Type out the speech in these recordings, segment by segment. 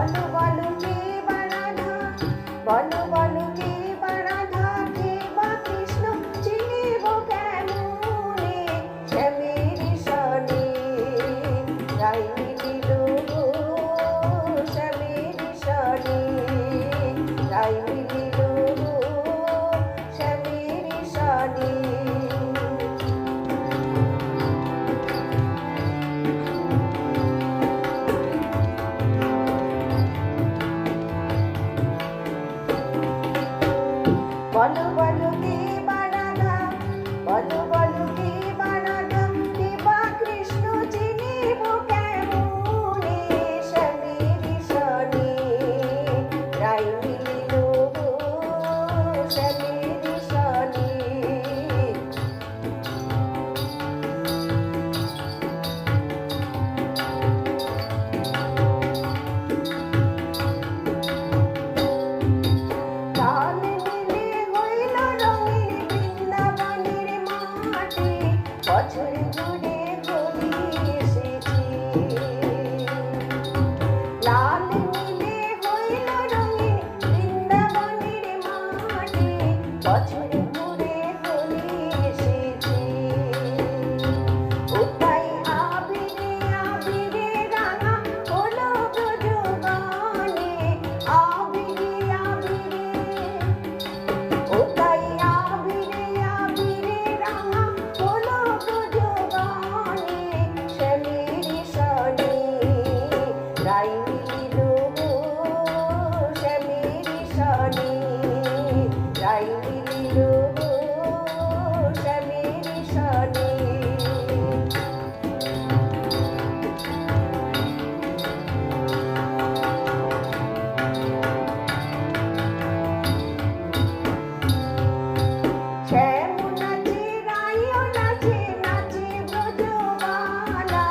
বলো বলো কে বা রাধা, বলো বলো কে বা রাধা, কে বা কৃষ্ণ চিনিব কেমনে, শ্যামের সনে রাই মিলিল গো, শ্যামের সনে রাই মিলিল গো, শ্যামের সনে। বলো বলো কে বা রাধা, বলো বলো কে বা রাধা, কে বা কৃষ্ণ চিনিব কেমনে, শ্যামের সনে রাই মিলিল গো, শ্যামের সনে। বছর জুড়ে হোলি এসেছে, লাল নীলে হইল রঙিন বৃন্দাবনের মাঠে, বছর জুড়ে হোলি এসেছে। ওটাই আবিরে আবিরে রাঙা হলো ব্রজগানে, আবিরে আবিরে, ওটাই আবিরে আবিরে রাঙা হলো ব্রজগানে, শ্যামের সনে রাই মিলিল গো, শ্যামের সনে রাই মিলিল গো, শ্যামের সনে। শ্যাম নাচে রাইও নাচে, নাচে ব্রজবালা,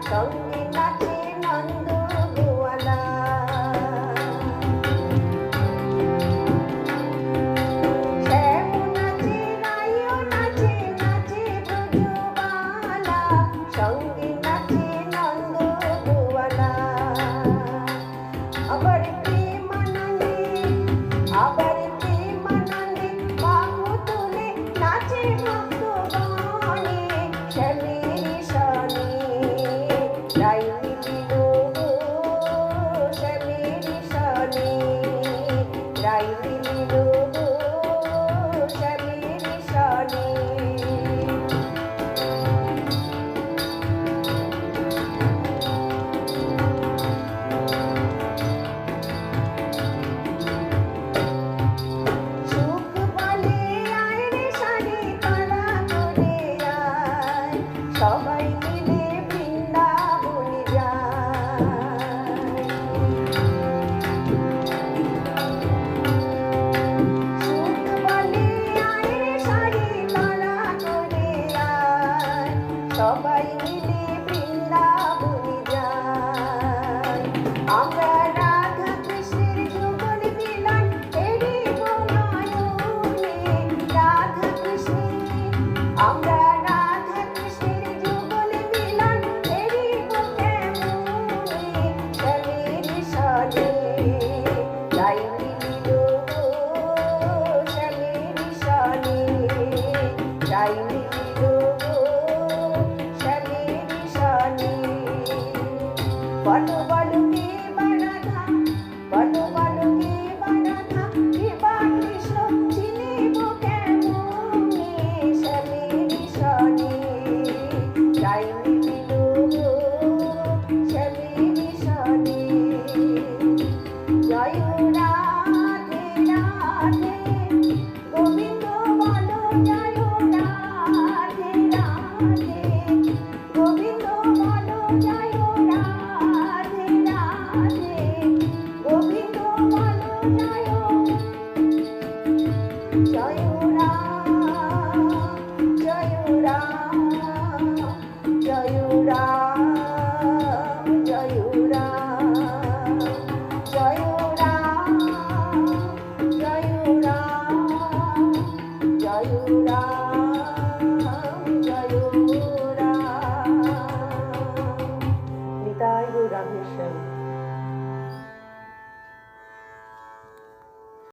সঙ্গে নাচে নন্দ গোয়ালা। শ্যাম নাচে রাইও নাচে, নাচে ব্রজবালা, সঙ্গে নাচে নন্দ গোয়ালা। আবার প্রেমানন্দে, আবার প্রেমানন্দে বাহু তুলে নাচে ভক্তগণে, শ্যামের সনে রাই মিলিল গো, শ্যামের সনে রাই মিলিল গো, শ্যামের সনে। সুখ বলে আয় রে শাড়ি তারা করে আয়, সবাই মিলে বৃন্দাবনে যায়। সুখ বলে আয় রে শাড়ি তারা করে আয়, সবাই মিলে বৃন্দাবনে যায়। আমরা রাধা কৃষ্ণের যুগল মিলন এড়িব নয়নে, রাধা কৃষ্ণের, আমরা রাধা কৃষ্ণের যুগল মিলন এড়িব কেমনে, শ্যামের সনে রাই মিলিল গো, শ্যামের সনে রাই মিলিল গো, শ্যামের সনে। বলো বলো কে বা রাধা, বলো বলো কে বা রাধা, কে বা কৃষ্ণ চিনিব কেমনে, শ্যামের সনে রাই মিলিল গো, শ্যামের সনে। জয় রাধে রাধে গোবিন্দ বলো, জয় রাধে রাধে গোবিন্দ বলো, জয় রাধে রাধে।